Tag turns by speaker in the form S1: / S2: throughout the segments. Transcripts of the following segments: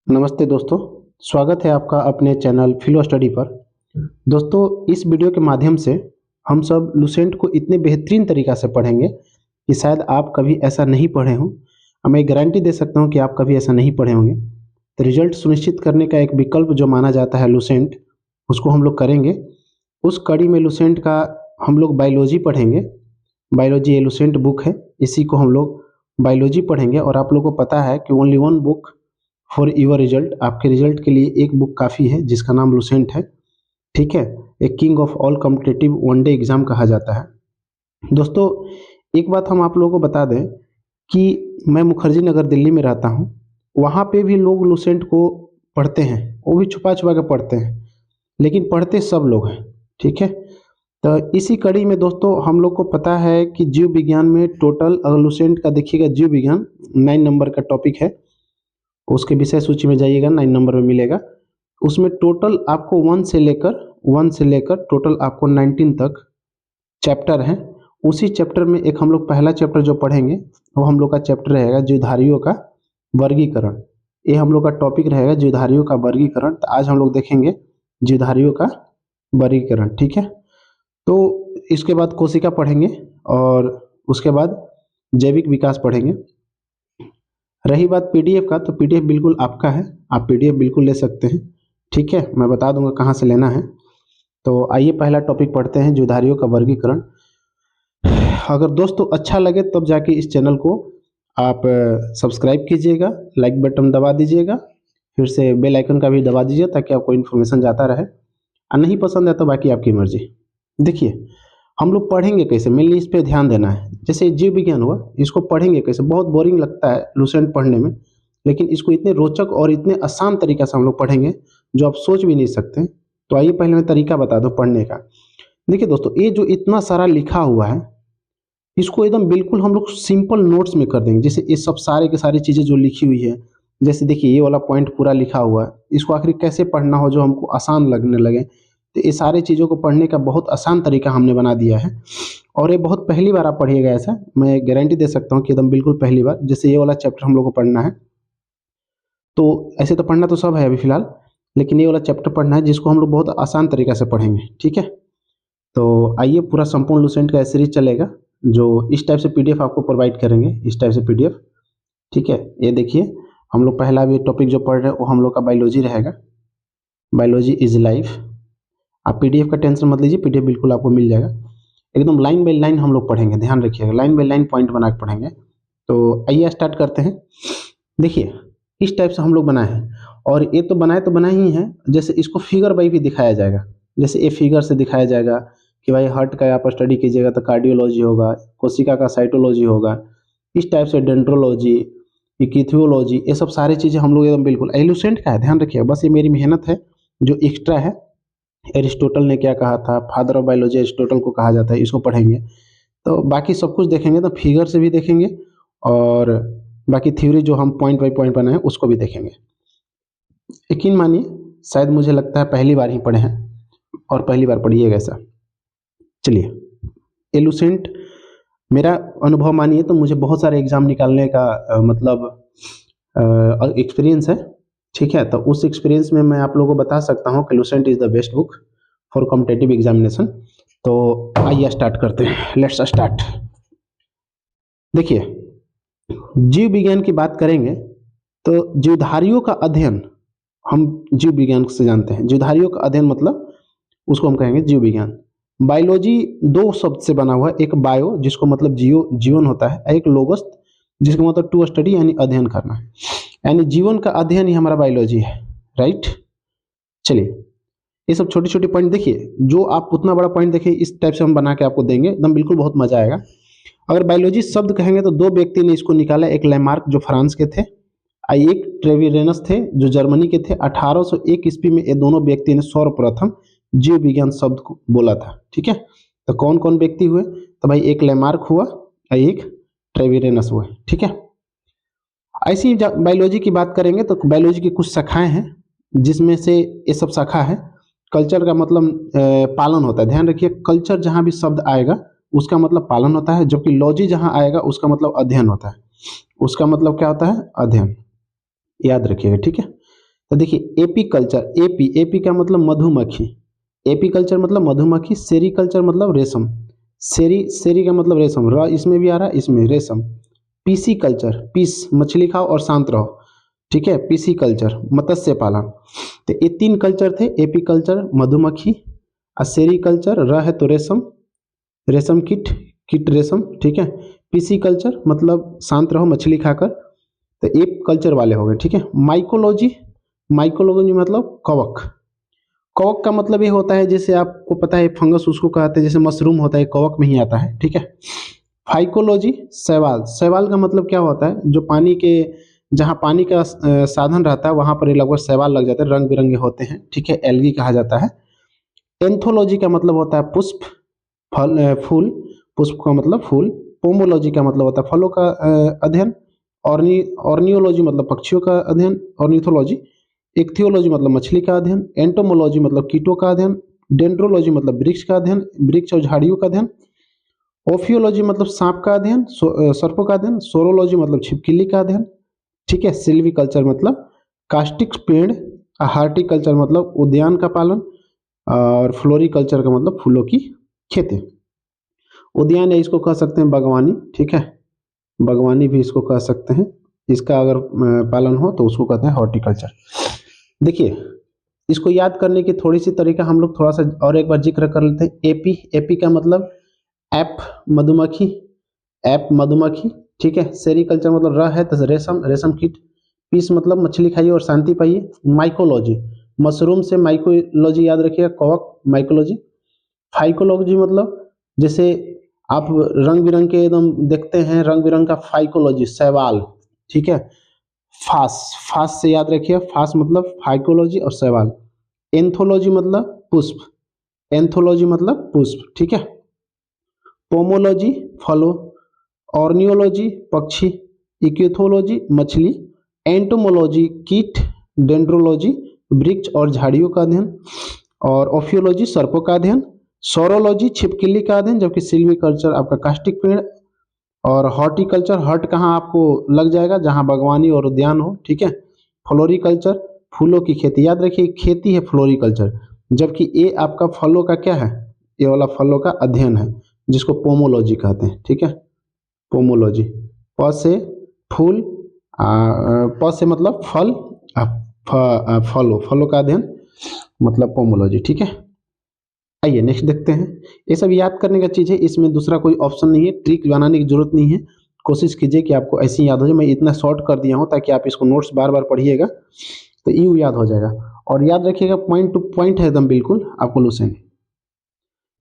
S1: नमस्ते दोस्तों, स्वागत है आपका अपने चैनल फिलो स्टडी पर। दोस्तों, इस वीडियो के माध्यम से हम सब लुसेंट को इतने बेहतरीन तरीक़ा से पढ़ेंगे कि शायद आप कभी ऐसा नहीं पढ़े हों। मैं गारंटी दे सकता हूं कि आप कभी ऐसा नहीं पढ़े होंगे। तो रिजल्ट सुनिश्चित करने का एक विकल्प जो माना जाता है लुसेंट, उसको हम लोग करेंगे। उस कड़ी में लुसेंट का हम लोग बायोलॉजी पढ़ेंगे। बायोलॉजी ये लुसेंट बुक है, इसी को हम लोग बायोलॉजी पढ़ेंगे। और आप लोगों को पता है कि only one book for your result, आपके रिजल्ट के लिए एक बुक काफ़ी है जिसका नाम लुसेंट है। ठीक है, एक king of all competitive one day exam कहा जाता है। दोस्तों, एक बात हम आप लोगों को बता दें कि मैं मुखर्जी नगर दिल्ली में रहता हूँ। वहाँ पे भी लोग लुसेंट को पढ़ते हैं, वो भी छुपा छुपा के पढ़ते हैं, लेकिन पढ़ते सब लोग हैं। ठीक है, तो इसी कड़ी में दोस्तों हम लोग को पता है कि जीव विज्ञान में टोटल, अगर लुसेंट का देखिएगा, जीव विज्ञान 9 नंबर का टॉपिक है। उसके विषय सूची में जाइएगा, 9 नंबर में मिलेगा। उसमें टोटल आपको 1 से लेकर टोटल आपको 19 तक चैप्टर हैं। उसी चैप्टर में एक हम लोग पहला चैप्टर जो पढ़ेंगे वो हम लोग का चैप्टर रहेगा जीवधारियों का वर्गीकरण। ये हम लोग का टॉपिक रहेगा जीवधारियों का वर्गीकरण। तो आज हम लोग देखेंगे जीवधारियों का वर्गीकरण। ठीक है, तो इसके बाद कोशिका पढ़ेंगे और उसके बाद जैविक विकास पढ़ेंगे। रही बात पीडीएफ का, तो पीडीएफ बिल्कुल आपका है, आप पीडीएफ बिल्कुल ले सकते हैं। ठीक है, मैं बता दूंगा कहाँ से लेना है। तो आइए पहला टॉपिक पढ़ते हैं, जीवधारियों का वर्गीकरण। अगर दोस्तों अच्छा लगे तब जाके इस चैनल को आप सब्सक्राइब कीजिएगा, लाइक बटन दबा दीजिएगा, फिर से बेल आइकन का भी दबा दीजिए ताकि आपको इन्फॉर्मेशन जाता रहे। और नहीं पसंद है तो बाकी आपकी मर्जी। देखिए, हम लोग पढ़ेंगे कैसे, मेनली इस पे ध्यान देना है। जैसे जीव विज्ञान हुआ, इसको पढ़ेंगे कैसे। बहुत बोरिंग लगता है लुसेंट पढ़ने में, लेकिन इसको इतने रोचक और इतने आसान तरीका से हम लोग पढ़ेंगे जो आप सोच भी नहीं सकते। तो आइए पहले मैं तरीका बता दूं पढ़ने का। देखिए दोस्तों, ये जो इतना सारा लिखा हुआ है, इसको एकदम बिल्कुल हम लोग सिंपल नोट्स में कर देंगे। जैसे ये सब सारे की सारी चीज़ें जो लिखी हुई है, जैसे देखिए ये वाला पॉइंट पूरा लिखा हुआ है, इसको आखिर कैसे पढ़ना हो जो हमको आसान लगने लगे। तो ये सारी चीज़ों को पढ़ने का बहुत आसान तरीका हमने बना दिया है। और ये बहुत पहली बार आप पढ़िएगा ऐसा, मैं गारंटी दे सकता हूँ कि एकदम बिल्कुल पहली बार। जैसे ये वाला चैप्टर हम लोग को पढ़ना है, तो ऐसे तो पढ़ना तो सब है अभी फिलहाल, लेकिन ये वाला चैप्टर पढ़ना है जिसको हम लोग बहुत आसान तरीका से पढ़ेंगे। ठीक है, तो आइए पूरा संपूर्ण लुसेंट का सीरीज चलेगा, जो इस टाइप से पीडीएफ आपको प्रोवाइड करेंगे, इस टाइप से पीडीएफ। ठीक है, ये देखिए हम लोग पहला भी टॉपिक जो पढ़ रहे हैं वो हम लोग का बायोलॉजी रहेगा। Biology is life. आप पीडीएफ का टेंशन मत लीजिए, पीडीएफ बिल्कुल आपको मिल जाएगा। एकदम लाइन बाय लाइन हम लोग पढ़ेंगे, ध्यान रखिएगा, लाइन बाय लाइन पॉइंट बना के पढ़ेंगे। तो आइए स्टार्ट करते हैं। देखिए इस टाइप से हम लोग बनाए हैं, और ये तो बनाए ही हैं। जैसे इसको फिगर बाई भी दिखाया जाएगा, जैसे ये फिगर से दिखाया जाएगा कि भाई हार्ट का आप स्टडी कीजिएगा तो कार्डियोलॉजी होगा, कोशिका का साइटोलॉजी होगा, इस टाइप से डेंड्रोलॉजी, इकिथियोलॉजी, ये सब सारी चीज़ें हम लोग एकदम बिल्कुल एलुसेंट का है, ध्यान रखिएगा। बस ये मेरी मेहनत है जो एक्स्ट्रा है। एरिस्टोटल ने क्या कहा था, फादर ऑफ बायोलॉजी एरिस्टोटल को कहा जाता है, इसको पढ़ेंगे। तो बाकी सब कुछ देखेंगे, तो फिगर से भी देखेंगे और बाकी थ्योरी जो हम पॉइंट बाई पॉइंट बनाए उसको भी देखेंगे। यकीन मानिए, शायद मुझे लगता है पहली बार ही पढ़े हैं और पहली बार पढ़िएगा ऐसा। चलिए, एलुसेंट मेरा अनुभव मानिए तो मुझे बहुत सारे एग्जाम निकालने का मतलब एक्सपीरियंस है। ठीक है, तो उस एक्सपीरियंस में मैं आप लोगों को बता सकता हूँ कि Lucent is the best book for competitive examination. तो आइए स्टार्ट करते हैं, लेट्स स्टार्ट। देखिए, जीव विज्ञान की बात करेंगे तो जीवधारियों का अध्ययन हम जीव विज्ञान से जानते हैं। जीवधारियों का अध्ययन मतलब उसको हम कहेंगे जीव विज्ञान। बायोलॉजी 2 शब्द से बना हुआ है, एक बायो जिसको मतलब जीवन होता है, एक लोगस जिसका मतलब टू स्टडी यानी अध्ययन करना, यानी जीवन का अध्ययन ही हमारा बायोलॉजी है। राइट, चलिए ये सब छोटी छोटी पॉइंट देखिए, जो आप उतना बड़ा पॉइंट देखिए इस टाइप से हम बना के आपको देंगे, एकदम बिल्कुल बहुत मजा आएगा। अगर बायोलॉजी शब्द कहेंगे तो 2 व्यक्ति ने इसको निकाला, एक लैमार्क जो फ्रांस के थे, एक ट्रेविरेनस थे जो जर्मनी के थे। 1801 ईस्वी में ये दोनों व्यक्ति ने सर्वप्रथम जीव विज्ञान शब्द को बोला था। ठीक है, तो कौन कौन व्यक्ति हुए, तो भाई एक लैमार्क हुआ और एक ट्रेविरेनस हुए। ठीक है, ऐसी बायोलॉजी की बात करेंगे तो बायोलॉजी की कुछ शाखाएं हैं, जिसमें से ये सब शाखा है। कल्चर का मतलब पालन होता है, ध्यान रखिए, कल्चर जहाँ भी शब्द आएगा उसका मतलब पालन होता है, जबकि लॉजी जहाँ आएगा उसका मतलब अध्ययन होता है। उसका मतलब क्या होता है, अध्ययन, याद रखिएगा। ठीक है, तो देखिए एपी कल्चर, एपी एपी का मतलब मधुमक्खी, एपी कल्चर मतलब मधुमक्खी, सेरी कल्चर मतलब रेशम, सेरी सेरी का मतलब रेशम, र इसमें भी आ रहा है, इसमें रेशम। पीसी कल्चर, पीस मछली खाओ और शांत रहो, ठीक है, पीसी कल्चर मत्स्य पालन। तो ये 3 कल्चर थे, एपी कल्चर मधुमक्खी, और सेरी कल्चर र है तो रेशम, रेशम कीट, कीट रेशम, ठीक है। पीसी कल्चर मतलब शांत रहो मछली खाकर, तो एप कल्चर वाले हो गए, ठीक है। माइकोलॉजी, माइकोलॉजी मतलब कवक, कवक का मतलब ये होता है, जैसे आपको पता है फंगस उसको कहते हैं, जैसे मशरूम होता है कवक में ही आता है, ठीक है। फाइकोलॉजी शैवाल, शैवाल का मतलब क्या होता है, जो पानी के, जहाँ पानी का साधन रहता है वहाँ पर ये लगभग शैवाल लग जाते हैं, रंग बिरंगे होते हैं, ठीक है, एल्गी कहा जाता है। एंथोलॉजी का मतलब होता है पुष्प, फल, फूल, पुष्प का मतलब फूल। पोमोलॉजी का मतलब होता है फलों का अध्ययन। ऑर्नियोलॉजी मतलब पक्षियों का अध्ययन, ऑर्निथोलॉजी। इक्थियोलॉजी मतलब मछली का अध्ययन। एंटोमोलॉजी मतलब कीटों का अध्ययन। डेंड्रोलॉजी मतलब वृक्ष का अध्ययन, वृक्ष और झाड़ियों का अध्ययन। ओफियोलॉजी मतलब सांप का अध्ययन, सर्पों का अध्ययन। सोरोलॉजी मतलब छिपकली का अध्ययन, ठीक है। सिल्वीकल्चर मतलब कास्टिक पेड़। हार्टिकल्चर मतलब उद्यान का पालन, और फ्लोरिकल्चर का मतलब फूलों की खेती। उद्यान है इसको कह सकते हैं बागवानी, ठीक है, बागवानी भी इसको कह सकते हैं, इसका अगर पालन हो तो उसको कहते हैं हॉर्टिकल्चर। देखिए इसको याद करने की थोड़ी सी तरीका हम लोग थोड़ा सा और एक बार जिक्र कर लेते हैं। एपी, एपी का मतलब एप मधुमक्खी, एप मधुमक्खी, ठीक है। सेरिकल्चर मतलब र है तो रेशम, रेशम कीट। पीस मतलब मछली खाइए और शांति पाइए। माइकोलॉजी, मशरूम से माइकोलॉजी याद रखिएगा, कवक, माइकोलॉजी। फाइकोलॉजी मतलब जैसे आप रंग बिरंग के एकदम देखते हैं, रंग बिरंग का फाइकोलॉजी शैवाल, ठीक है। फास, फास से याद रखिए, फास मतलब फाइकोलॉजी और शैवाल। एंथोलॉजी मतलब पुष्प, एंथोलॉजी मतलब पुष्प, ठीक है। पोमोलॉजी फलों, ऑर्नियोलॉजी पक्षी, इक्योथोलॉजी मछली, एंटोमोलॉजी कीट, डेंड्रोलॉजी वृक्ष और झाड़ियों का अध्ययन, और ओफियोलॉजी सर्पों का अध्ययन। सोरोलॉजी छिपकली का अध्ययन, जबकि सिल्वीकल्चर आपका कास्टिक पेड़। और हॉर्टिकल्चर, हर्ट कहाँ आपको लग जाएगा, जहाँ बागवानी और उद्यान हो, ठीक है। फ्लोरिकल्चर फूलों की खेती, याद रखिए खेती है फ्लोरिकल्चर, जबकि ये आपका फलों का क्या है, ये वाला फलों का अध्ययन है, जिसको पोमोलॉजी कहते हैं, ठीक है। पोमोलॉजी, प से फूल, प से मतलब फल, फलों, फलों का अध्ययन मतलब पोमोलॉजी, ठीक है। आइए नेक्स्ट देखते हैं। ये सब याद करने का चीज़ है, इसमें दूसरा कोई ऑप्शन नहीं है, ट्रिक बनाने की जरूरत नहीं है। कोशिश कीजिए कि आपको ऐसे ही याद हो जाए। मैं इतना शॉर्ट कर दिया हूँ ताकि आप इसको नोट्स बार बार पढ़िएगा तो यूँ याद हो जाएगा। और याद रखिएगा पॉइंट टू पॉइंट है एकदम बिल्कुल आपको लूसेंट।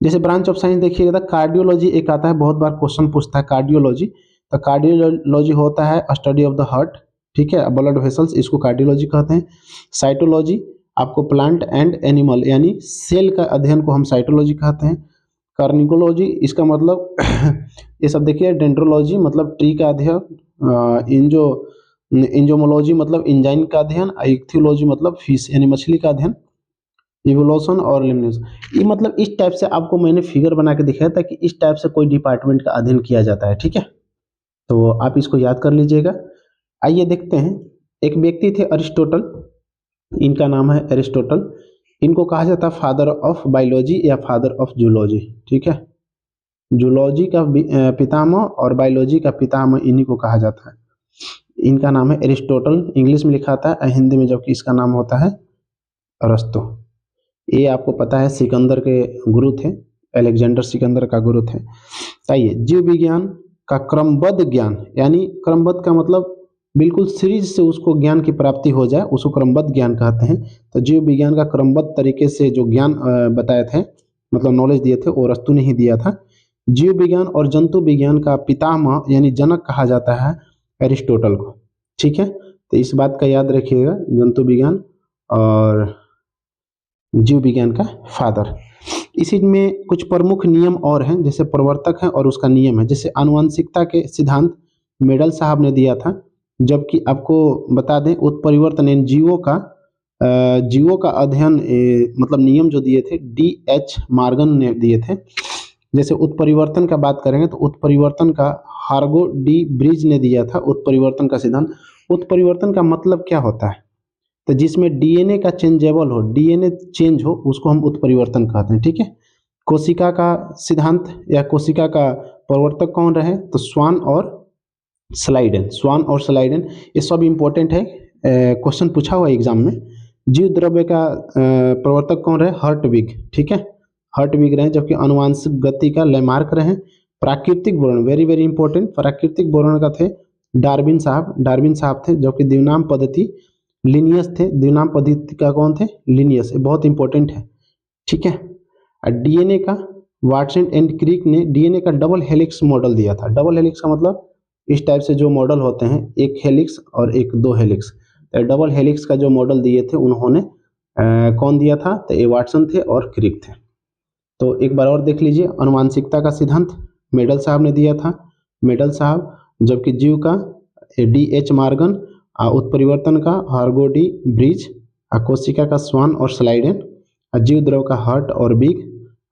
S1: जैसे ब्रांच ऑफ साइंस देखिएगा, कार्डियोलॉजी एक आता है, बहुत बार क्वेश्चन पूछता है कार्डियोलॉजी। तो कार्डियोलॉजी होता है स्टडी ऑफ द हार्ट, ठीक है, ब्लड वेसल्स, इसको कार्डियोलॉजी कहते हैं। साइटोलॉजी आपको प्लांट एंड एनिमल यानी सेल का अध्ययन को हम साइटोलॉजी कहते हैं। कार्निकोलॉजी इसका मतलब ये सब देखिए। डेंड्रोलॉजी मतलब ट्री का अध्ययन। इंजोमोलॉजी मतलब इंजाइन का अध्ययन। इक्थियोलॉजी मतलब फिश यानी मछली का अध्ययन। इवोल्यूशन और लिमिनेशन, ये मतलब इस टाइप से आपको मैंने फिगर बना के दिखाया था कि इस टाइप से कोई डिपार्टमेंट का अध्ययन किया जाता है, ठीक है। तो आप इसको याद कर लीजिएगा। आइए देखते हैं, एक व्यक्ति थे अरिस्टोटल, इनका नाम है एरिस्टोटल। इनको कहा जाता है फादर ऑफ बायोलॉजी या फादर ऑफ जूलॉजी, ठीक है। जूलॉजी का पितामह और बायोलॉजी का पितामह इन्हीं को कहा जाता है। इनका नाम है एरिस्टोटल, इंग्लिश में लिखा आता है हिंदी में, जबकि इसका नाम होता है अरस्तु। ये आपको पता है सिकंदर के गुरु थे, अलेक्जेंडर सिकंदर का गुरु थे। आइए जीव विज्ञान का क्रमबद्ध ज्ञान, यानी क्रमबद्ध का मतलब बिल्कुल सीरीज से उसको ज्ञान की प्राप्ति हो जाए, उसको क्रमबद्ध ज्ञान कहते हैं। तो जीव विज्ञान का क्रमबद्ध तरीके से जो ज्ञान बताए थे, मतलब नॉलेज दिए थे, वो अरस्तु ने ही दिया था। जीव विज्ञान और जंतु विज्ञान का पितामह यानी जनक कहा जाता है एरिस्टोटल को, ठीक है। तो इस बात का याद रखिएगा, जंतु विज्ञान और जीव विज्ञान का फादर। इसी में कुछ प्रमुख नियम और हैं, जैसे प्रवर्तक है और उसका नियम है। जैसे आनुवंशिकता के सिद्धांत मेडल साहब ने दिया था, जबकि आपको बता दें उत्परिवर्तन यानी जीवों का अध्ययन मतलब नियम जो दिए थे D.H. मॉर्गन ने दिए थे। जैसे उत्परिवर्तन का बात करेंगे तो उत्परिवर्तन का हार्गो डी ब्रिज ने दिया था उत्परिवर्तन का सिद्धांत। उत्परिवर्तन का मतलब क्या होता है, तो जिसमें डीएनए का चेंजेबल हो, डीएनए चेंज हो, उसको हम उत्परिवर्तन कहते हैं। ठीक है, कोशिका का सिद्धांत या कोशिका का प्रवर्तक कौन रहे, तो स्वान और स्लाइडेन। स्वान और स्लाइडेन ये सब इंपॉर्टेंट है, क्वेश्चन पूछा हुआ एग्जाम में। जीव द्रव्य का प्रवर्तक कौन रहे, हर्टविग। ठीक है, हर्टविग रहे, जबकि अनुवांशिक गति का लेमार्क रहे। प्राकृतिक बोरण, वेरी वेरी इंपॉर्टेंट, प्राकृतिक बोरण का थे डार्विन साहब, डार्विन साहब थे। जबकि द्विनाम पद्धति लिनियस थे, द्विनाम पद्धति का कौन थे, लिनियस। ये बहुत इंपॉर्टेंट है। ठीक है, और डीएनए का वाटसन एंड क्रिक ने डीएनए का डबल हेलिक्स मॉडल दिया था। डबल हेलिक्स का मतलब इस टाइप से जो मॉडल होते हैं, एक हेलिक्स और एक दो हेलिक्स, तो डबल हेलिक्स का जो मॉडल दिए थे उन्होंने कौन दिया था, तो ये वाटसन थे और क्रिक थे। तो एक बार और देख लीजिए, अनुवांशिकता का सिद्धांत मेडल साहब ने दिया था, मेडल साहब। जबकि जीव का डी.एच. मॉर्गन, उत्परिवर्तन का हार्गो डी ब्रिज, कोशिका का स्वान और स्लाइडेन, जीव द्रव का हर्ट और बिग,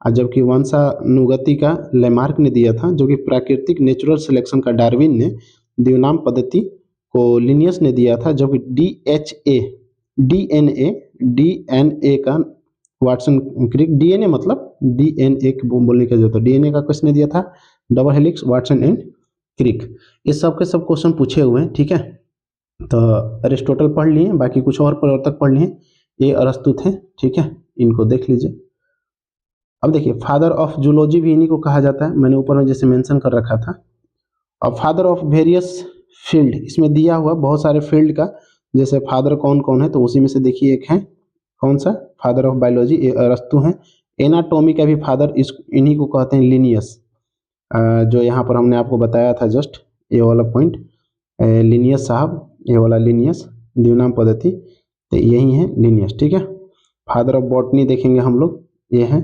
S1: जबकि वंशानुगति का लेमार्क ने दिया था। जो कि प्राकृतिक नेचुरल सिलेक्शन का डार्विन ने, द्विनाम पद्धति को लिनियस ने दिया था। जबकि डीएचए डीएनए का वाटसन क्रिक, डीएनए मतलब डीएनए बोलने का जो था, डीएनए का किसने दिया था, double helix, Watson and Crick. ये सब के सब क्वेश्चन पूछे हुए हैं। ठीक है, तो अरिस्टोटल पढ़ लिए, बाकी कुछ और प्रवर्तक पढ़ लिए, ये अरस्तु थे। ठीक है, इनको देख लीजिए। अब देखिए, फादर ऑफ जूलॉजी भी इन्हीं को कहा जाता है, मैंने ऊपर में जैसे मेंशन कर रखा था। अब फादर ऑफ वेरियस फील्ड, इसमें दिया हुआ बहुत सारे फील्ड का, जैसे फादर कौन कौन है, तो उसी में से देखिए एक है, कौन सा, फादर ऑफ बायोलॉजी, ये अरस्तु हैं। एनाटॉमी का भी फादर इस इन्हीं को कहते हैं, लिनियस। जो यहाँ पर हमने आपको बताया था जस्ट ये वाला पॉइंट, लिनियस साहब, ये वाला लिनियस, द्विनाम पद्धति, तो यही है लिनियस। ठीक है, फादर ऑफ बॉटनी देखेंगे हम लोग, ये है।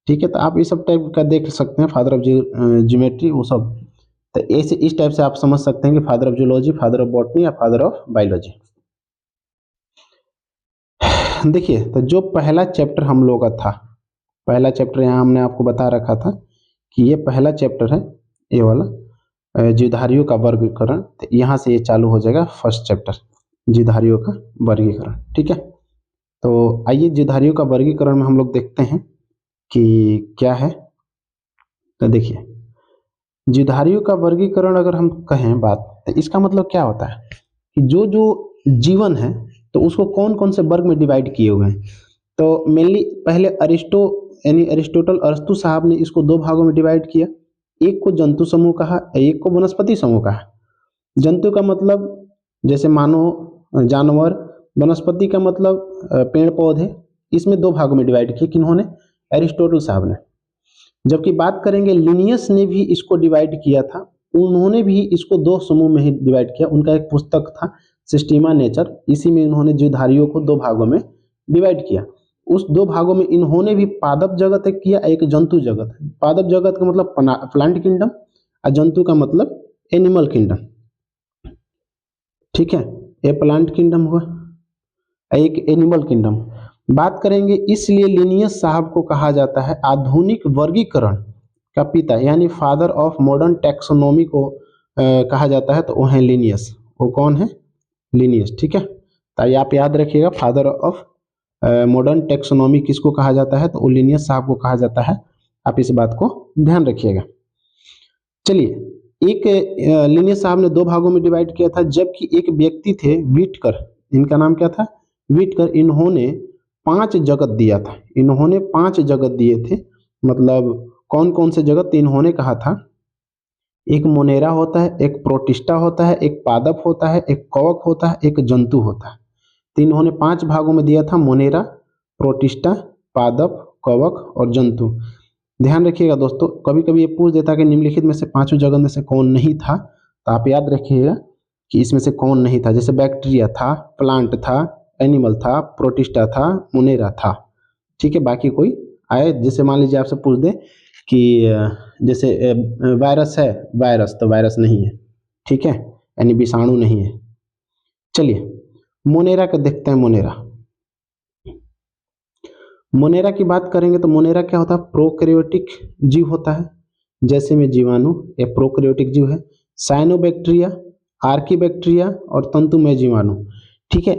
S1: ठीक है, तो आप इस सब टाइप का देख सकते हैं, फादर ऑफ ज्योमेट्री वो सब, तो ऐसे इस टाइप से आप समझ सकते हैं कि father of zoology, father of botany या फादर ऑफ बायोलॉजी। देखिए, तो जो पहला चैप्टर हम लोग का था, पहला चैप्टर यहाँ हमने आपको बता रखा था कि ये पहला चैप्टर है, ये वाला जीवधारियों का वर्गीकरण। तो यहाँ से ये चालू हो जाएगा फर्स्ट चैप्टर, जीवधारियों का वर्गीकरण। ठीक है, तो आइए जीवधारियों का वर्गीकरण में हम लोग देखते हैं कि क्या है। तो देखिए, जीवधारियों का वर्गीकरण अगर हम कहें बात, तो इसका मतलब क्या होता है कि जो जो जीवन है तो उसको कौन कौन से वर्ग में डिवाइड किए हुए हैं। तो मेनली पहले अरिस्टोटल, अरस्तु साहब ने इसको दो भागों में डिवाइड किया। एक को जंतु समूह कहा, एक को वनस्पति समूह कहा। जंतु का मतलब जैसे मानव, जानवर, वनस्पति का मतलब पेड़ पौधे। इसमें दो भागों में डिवाइड किए, किन्होंने, अरिस्टोटल साहब ने। जबकि बात करेंगे लिनियस ने भी इसको डिवाइड किया था, उन्होंने भी इसको दो समूह में ही डिवाइड किया। उनका एक पुस्तक था सिस्टीमा नेचर, इसी में इन्होंने जीवधारियों को दो भागों में डिवाइड किया। उस दो भागों में इन्होंने भी पादप जगत एक किया, एक जंतु जगत। पादप जगत का मतलब प्लांट किंगडम और जंतु का मतलब एनिमल किंगडम। ठीक है, ये प्लांट किंगडम हुआ, एक एनिमल किंगडम। बात करेंगे, इसलिए लिनियस साहब को कहा जाता है आधुनिक वर्गीकरण का पिता, यानी फादर ऑफ मॉडर्न टैक्सोनॉमी को कहा जाता है, तो वो है लिनियस। वो कौन है, लिनियस। ठीक है, तो आप याद रखिएगा, फादर ऑफ मॉडर्न टैक्सोनॉमी किसको कहा जाता है, तो वो लिनियस साहब को कहा जाता है। आप इस बात को ध्यान रखिएगा। चलिए, एक लिनियस साहब ने दो भागों में डिवाइड किया था, जबकि एक व्यक्ति थे व्हिटकर, इनका नाम क्या था, व्हिटकर। इन्होंने 5 जगत दिया था, इन्होंने 5 जगत दिए थे। मतलब कौन कौन से जगत, इन्होंने कहा था, एक मोनेरा होता है, एक प्रोटिस्टा होता है, एक पादप होता है, एक कवक होता है, एक जंतु होता है। तो इन्होंने 5 भागों में दिया था, मोनेरा, प्रोटिस्टा, पादप, कवक और जंतु। ध्यान रखिएगा दोस्तों, कभी कभी ये पूछ देता कि निम्नलिखित में से 5 जगत में से कौन नहीं था, तो आप याद रखिएगा कि इसमें से कौन नहीं था। जैसे बैक्टीरिया था, प्लांट था, एनिमल था, प्रोटिस्टा था, मोनेरा था। ठीक है, बाकी कोई आए, जैसे मान लीजिए आपसे पूछ दे कि जैसे वायरस है, वायरस, तो वायरस नहीं है। ठीक है, यानी विषाणु नहीं है। चलिए, मोनेरा का देखते हैं। मोनेरा की बात करेंगे तो मोनेरा क्या होता है, प्रोकैरियोटिक जीव होता है। जैसे में जीवाणु, ये प्रोकैरियोटिक जीव है। साइनोबैक्टीरिया, आर्कीबैक्टीरिया और तंतुमय जीवाणु। ठीक है,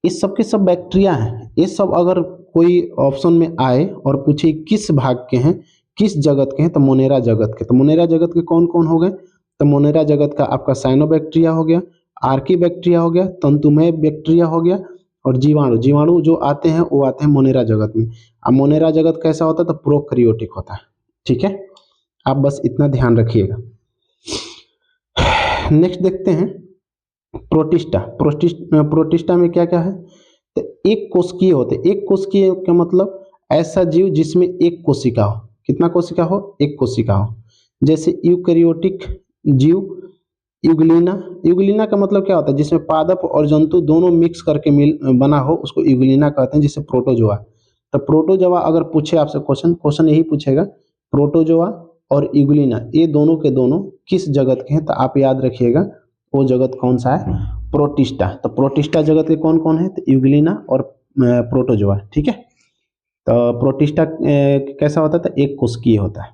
S1: इस सब के सब बैक्टीरिया हैं। ये सब अगर कोई ऑप्शन में आए और पूछे किस भाग के हैं, किस जगत के हैं, तो मोनेरा जगत के। तो मोनेरा जगत के कौन कौन हो गए? तो मोनेरा जगत का आपका साइनोबैक्टीरिया हो गया, आर्की बैक्टीरिया हो गया, तंतुमय बैक्टीरिया हो गया, और जीवाणु। जीवाणु जो आते हैं वो आते हैं मोनेरा जगत में। अब मोनेरा जगत कैसा होता है? तो प्रोकैरियोटिक होता है। ठीक है, आप बस इतना ध्यान रखिएगा। नेक्स्ट देखते हैं प्रोटिस्टा। प्रोटिस्टा में क्या क्या है? तो एक कोशिकीय होते। एक कोशिकीय का मतलब ऐसा जीव जिसमें एक कोशिका हो। कितना कोशिका हो? एक कोशिका हो। जैसे यूकैरियोटिक जीव यूग्लिना। यूग्लिना का मतलब क्या होता है? जिसमें पादप और जंतु दोनों मिक्स करके मिल बना हो, उसको यूग्लिना कहते हैं, जिसे प्रोटोजोआ। तो प्रोटोजोआ अगर पूछे आपसे क्वेश्चन यही पूछेगा, प्रोटोजोआ और यूग्लिना ये दोनों के दोनों किस जगत के हैं? तो आप याद रखिएगा वो जगत कौन सा है? प्रोटिस्टा। तो प्रोटिस्टा जगत के कौन कौन है? तो यूग्लिना और प्रोटोजोआ। ठीक है, तो प्रोटिस्टा कैसा होता है? तो एक कोशिकीय होता है।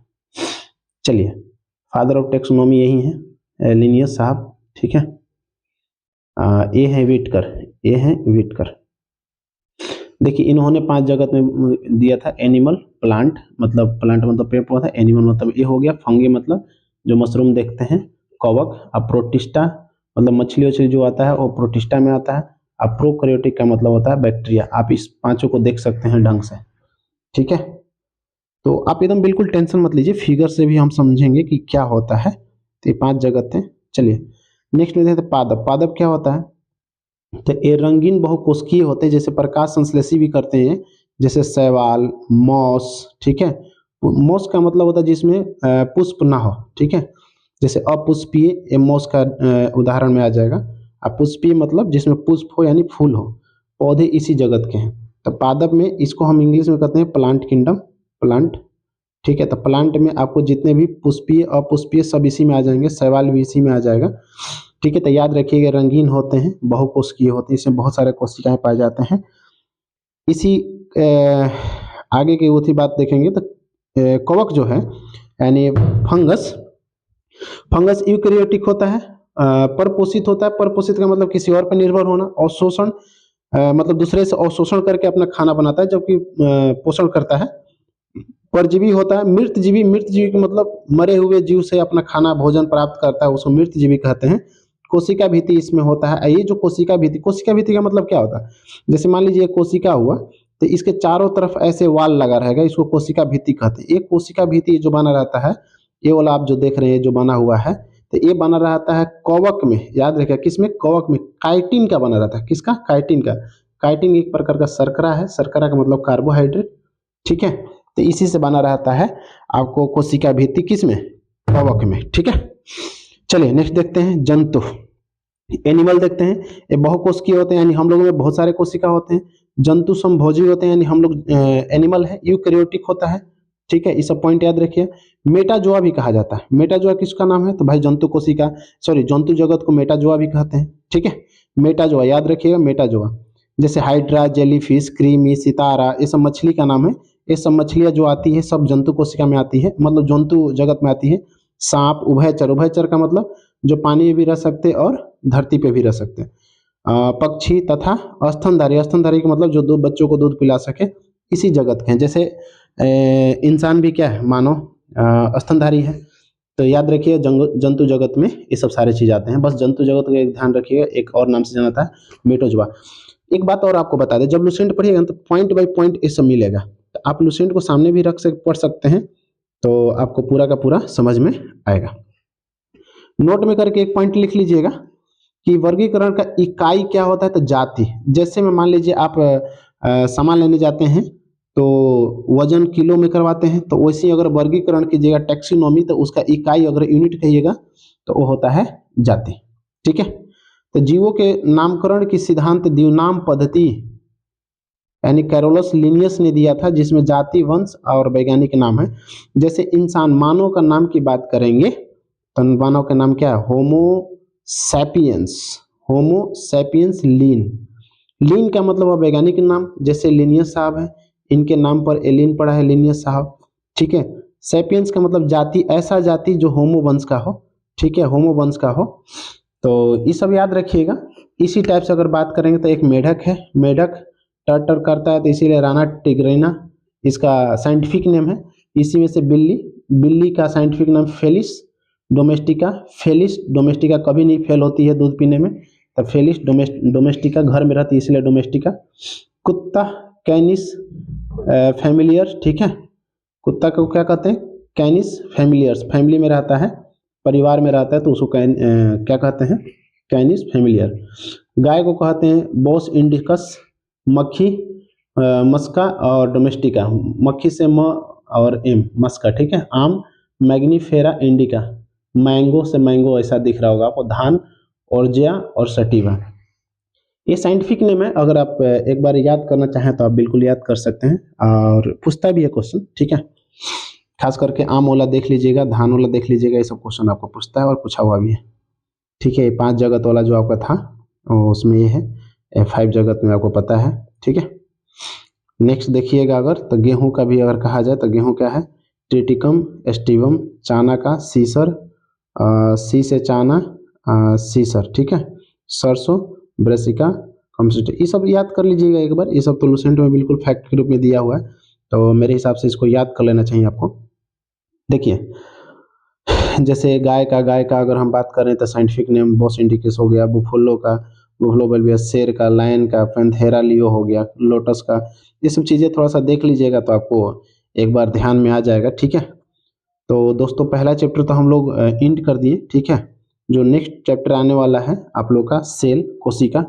S1: चलिए, फादर ऑफ टेक्सोनॉमी यही है, लिनियस साहब। ठीक है, ये है विटकर। ये है विटकर। देखिए, इन्होंने 5 जगत में दिया था। एनिमल, प्लांट मतलब पेड़ पौधा, एनिमल मतलब ये हो गया, फंगी मतलब जो मशरूम देखते हैं, कवक। अब प्रोटिस्टा मतलब मछली वछली जो आता है वो प्रोटिस्टा में आता है। अब प्रोकैरियोटिक का मतलब होता है बैक्टीरिया। आप इस पांचों को देख सकते हैं ढंग से। ठीक है, तो आप एकदम बिल्कुल टेंशन मत लीजिए, फिगर से भी हम समझेंगे कि क्या होता है। तो ये 5 जगत हैं। चलिए नेक्स्ट में देखते हैं पादप। पादप क्या होता है? तो ये रंगीन बहुकोशिकीय होते हैं, जैसे प्रकाश संश्लेषी भी करते हैं, जैसे शैवाल, मॉस। ठीक है, मॉस का मतलब होता है जिसमें पुष्प ना हो। ठीक है, जैसे अपुष्पीय, ये मॉस का उदाहरण में आ जाएगा। अपुष्पीय मतलब जिसमें पुष्प हो यानी फूल हो। पौधे इसी जगत के हैं। तो पादप में इसको हम इंग्लिश में कहते हैं प्लांट किंगडम, प्लांट। ठीक है, तो प्लांट में आपको जितने भी पुष्पीय अपुष्पीय सब इसी में आ जाएंगे, शैवाल भी इसी में आ जाएगा। ठीक है, तो याद रखिएगा रंगीन होते हैं, बहुकोशिकीय होते हैं, इसमें बहुत सारे कोशिकाएं पाए जाते हैं। इसी आगे की उसी बात देखेंगे तो कवक जो है यानी फंगस। फंगस यूकैरियोटिक होता है, परपोषित होता है। परपोषित का मतलब किसी और पर निर्भर होना। अवशोषण मतलब दूसरे से अवशोषण करके अपना खाना बनाता है, जबकि पोषण करता है। परजीवी होता है। मृत जीवी, मृत जीवी का मतलब मरे हुए जीव से अपना खाना भोजन प्राप्त करता है, उसको मृत जीवी कहते हैं। कोशिका भित्ति इसमें होता है। ये जो कोशिका भित्ति का मतलब क्या होता है? जैसे मान लीजिए कोशिका हुआ, तो इसके चारों तरफ ऐसे वाल लगा रहेगा, इसको कोशिका भित्ति कहते हैं। एक कोशिका भित्ति जो बना रहता है, ये वाला आप जो देख रहे हैं जो बना हुआ है, तो ये बना रहता है कवक में। याद रखिए किसमें? कवक में। काइटिन का बना रहता है। किसका? काइटिन का। काइटिन एक प्रकार का शर्करा है। शर्करा का मतलब कार्बोहाइड्रेट। ठीक है, तो इसी से बना रहता है आपको कोशिका भित्ति। किसमें? कवक में। ठीक है, चलिए नेक्स्ट देखते हैं जंतु। एनिमल देखते हैं, ये बहुकोशिकीय होते हैं यानी हम लोगों में बहुत सारे कोशिका होते हैं। जंतु समभोजी होते हैं यानी हम लोग एनिमल है। यूकैरियोटिक होता है। ठीक है, ये सब पॉइंट याद रखिए। मेटाजोआ भी कहा जाता है। मेटाजोआ किसका नाम है? तो भाई जंतु कोशिका, सॉरी जंतु जगत को मेटाजोआ भी कहते हैं। ठीक है, मेटाजोआ याद रखिएगा, मेटाजोआ। जैसे हाइड्रा, जेलीफिश, क्रीमी, सितारा, ये सब मछली का नाम है। ये सब मछलियां जो आती है सब जंतु कोशिका में आती है, मतलब जंतु जगत में आती है। सांप, उभयचर। उभयचर का मतलब जो पानी में भी रह सकते और धरती पे भी रह सकते हैं। पक्षी तथा स्तनधारी। स्तनधारी का मतलब जो दूध बच्चों को दूध पिला सके, इसी जगत के हैं। जैसे इंसान भी क्या है? मानव स्तनधारी है। तो याद रखिए जंतु जगत में ये सब सारे चीज आते हैं। बस जंतु जगत का एक ध्यान रखिएगा, एक और नाम से जाना था मेटोजोआ। एक बात और आपको बता दें, जब लुसेंट पढ़िएगा तो पॉइंट बाय पॉइंट ये सब मिलेगा। तो आप लुसेंट को सामने भी पढ़ सकते हैं, तो आपको पूरा का पूरा समझ में आएगा। नोट में करके एक पॉइंट लिख लीजिएगा कि वर्गीकरण का इकाई क्या होता है? तो जाति। जैसे में मान लीजिए आप सामान लेने जाते हैं तो वजन किलो में करवाते हैं, तो वैसे ही अगर वर्गीकरण कीजिएगा टैक्सोनॉमी, तो उसका इकाई अगर यूनिट कहिएगा तो वो होता है जाति। ठीक है, तो जीवों के नामकरण की सिद्धांत द्विनाम पद्धति यानी कैरोलस लिनियस ने दिया था, जिसमें जाति, वंश और वैज्ञानिक नाम है। जैसे इंसान, मानव का नाम की बात करेंगे तो मानव का नाम क्या है? Homo sapiens. होमो सैपियंस लीन। लीन का मतलब है वैज्ञानिक नाम, जैसे लिनियस साहब है, इनके नाम पर एलिन पड़ा है, लिनियस साहब। ठीक है, सैपियंस का मतलब जाति, ऐसा जाति जो होमो वंश का हो। ठीक है, होमो वंश का हो। तो ये सब याद रखिएगा। इसी टाइप से अगर बात करेंगे तो एक मेढक है, मेढक टर टर करता है तो इसीलिए राना टिग्रिना इसका साइंटिफिक नेम है। इसी में से बिल्ली, बिल्ली का साइंटिफिक नाम फेलिस डोमेस्टिका। फेलिस डोमेस्टिका कभी नहीं फेल होती है दूध पीने में, तो फेलिस डोमेस्टिका घर में रहती है इसलिए डोमेस्टिका। कुत्ता कैनिस फैमिलियर, ठीक है, कुत्ता को क्या कहते हैं, कैनिस फैमिलियर्स, फैमिली में रहता है, परिवार में रहता है तो उसको क्या कहते हैं, कैनिस फैमिलियर। गाय को कहते हैं बोस इंडिकस, मक्खी मस्का और डोमेस्टिका, मक्खी से म और एम, मस्का, ठीक है। आम मैग्नीफेरा इंडिका, मैंगो से मैंगो ऐसा दिख रहा होगा आपको। धान ऑर्जिया और सटीवा, ये साइंटिफिक नेम है। अगर आप एक बार याद करना चाहें तो आप बिल्कुल याद कर सकते हैं, और पूछता भी है क्वेश्चन, ठीक है। खास करके आम वाला देख लीजिएगा, धान वाला देख लीजिएगा, ये सब क्वेश्चन आपको पूछता है और पूछा हुआ भी है, ठीक है। ये 5 जगत वाला जो आपका था उसमें ये है, 5 जगत में आपको पता है, ठीक है। नेक्स्ट देखिएगा, अगर तो गेहूं का भी अगर कहा जाए तो गेहूं क्या है, ट्रिटिकम एस्टिवम, चाना का सीसर, सी से चाना, सीसर, ठीक है। सरसों ब्रेसिका कम्सिटी, ये सब याद कर लीजिएगा एक बार, ये सब तो लुसेंट में बिल्कुल फैक्ट के रूप में दिया हुआ है, तो मेरे हिसाब से इसको याद कर लेना चाहिए आपको। देखिए जैसे गाय का अगर हम बात करें तो साइंटिफिक नेम बोस इंडिकस हो गया, बुफलो का बुफलो बल्बियस, शेर का, लायन का पैंथेरा लियो हो गया, लोटस का, ये सब चीज़ें थोड़ा सा देख लीजिएगा तो आपको एक बार ध्यान में आ जाएगा, ठीक है। तो दोस्तों पहला चैप्टर तो हम लोग इंड कर दिए, ठीक है। जो नेक्स्ट चैप्टर आने वाला है आप लोग का सेल, कोशिका,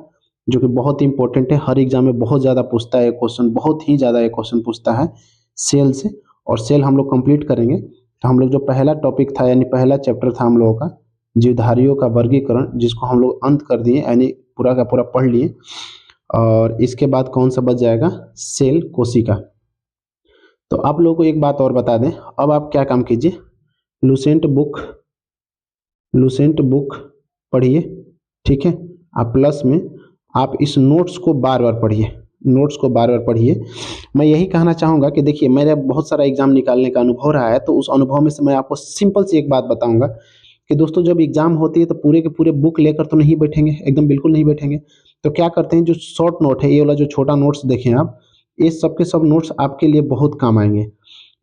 S1: जो कि बहुत ही इंपॉर्टेंट है, हर एग्जाम में बहुत ज़्यादा पूछता है क्वेश्चन, बहुत ही ज़्यादा क्वेश्चन पूछता है सेल से, और सेल हम लोग कंप्लीट करेंगे। तो हम लोग जो पहला टॉपिक था यानी पहला चैप्टर था हम लोगों का जीवधारियों का वर्गीकरण, जिसको हम लोग अंत कर दिए यानी पूरा का पूरा पढ़ लिए, और इसके बाद कौन सा बच जाएगा, सेल, कोशिका। तो आप लोगों को एक बात और बता दें, अब आप क्या काम कीजिए, लुसेंट बुक पढ़िए, ठीक है। आप प्लस में आप इस नोट्स को बार बार पढ़िए, नोट्स को बार बार पढ़िए। मैं यही कहना चाहूँगा कि देखिए मेरा बहुत सारा एग्जाम निकालने का अनुभव रहा है, तो उस अनुभव में से मैं आपको सिंपल सी एक बात बताऊँगा कि दोस्तों जब एग्जाम होती है तो पूरे के पूरे बुक लेकर तो नहीं बैठेंगे, एकदम बिल्कुल नहीं बैठेंगे। तो क्या करते हैं, जो शॉर्ट नोट है, ये वाला जो छोटा नोट्स देखें आप, ये सब के सब नोट्स आपके लिए बहुत काम आएंगे।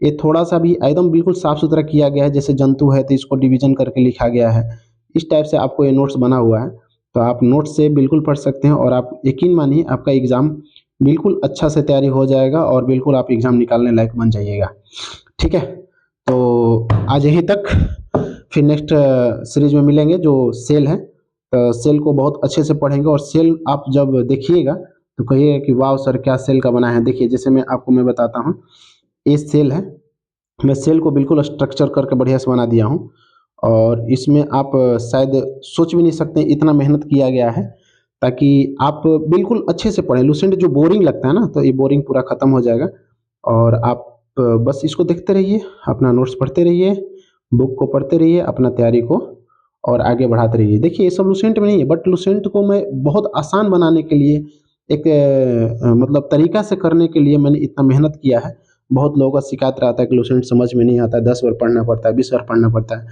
S1: ये थोड़ा सा भी एकदम बिल्कुल साफ सुथरा किया गया है, जैसे जंतु है तो इसको डिवीजन करके लिखा गया है, इस टाइप से आपको ये नोट्स बना हुआ है। तो आप नोट्स से बिल्कुल पढ़ सकते हैं, और आप यकीन मानिए आपका एग्ज़ाम बिल्कुल अच्छा से तैयारी हो जाएगा, और बिल्कुल आप एग्ज़ाम निकालने लायक बन जाइएगा, ठीक है। तो आज यहीं तक, फिर नेक्स्ट सीरीज में मिलेंगे जो सेल है, तो सेल को बहुत अच्छे से पढ़ेंगे, और सेल आप जब देखिएगा तो कहिएगा कि वाह सर क्या सेल का बना है। देखिए जैसे मैं बताता हूँ, ये सेल है, मैं सेल को बिल्कुल स्ट्रक्चर करके बढ़िया से बना दिया हूँ, और इसमें आप शायद सोच भी नहीं सकते इतना मेहनत किया गया है, ताकि आप बिल्कुल अच्छे से पढ़ें। लुसेंट जो बोरिंग लगता है ना, तो ये बोरिंग पूरा ख़त्म हो जाएगा, और आप बस इसको देखते रहिए, अपना नोट्स पढ़ते रहिए, बुक को पढ़ते रहिए, अपना तैयारी को और आगे बढ़ाते रहिए। देखिए ये सब लुसेंट में नहीं है, बट लुसेंट को मैं बहुत आसान बनाने के लिए एक मतलब तरीका से करने के लिए मैंने इतना मेहनत किया है। बहुत लोगों का शिकायत रहता है कि लुसेंट समझ में नहीं आता है, 10 बार पढ़ना पड़ता है, 20 बार पढ़ना पड़ता है।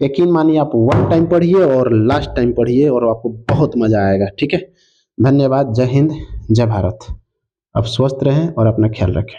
S1: यकीन मानिए आप 1 टाइम पढ़िए और लास्ट टाइम पढ़िए, और आपको बहुत मज़ा आएगा, ठीक है। धन्यवाद, जय हिंद, जय भारत। आप स्वस्थ रहें और अपना ख्याल रखें।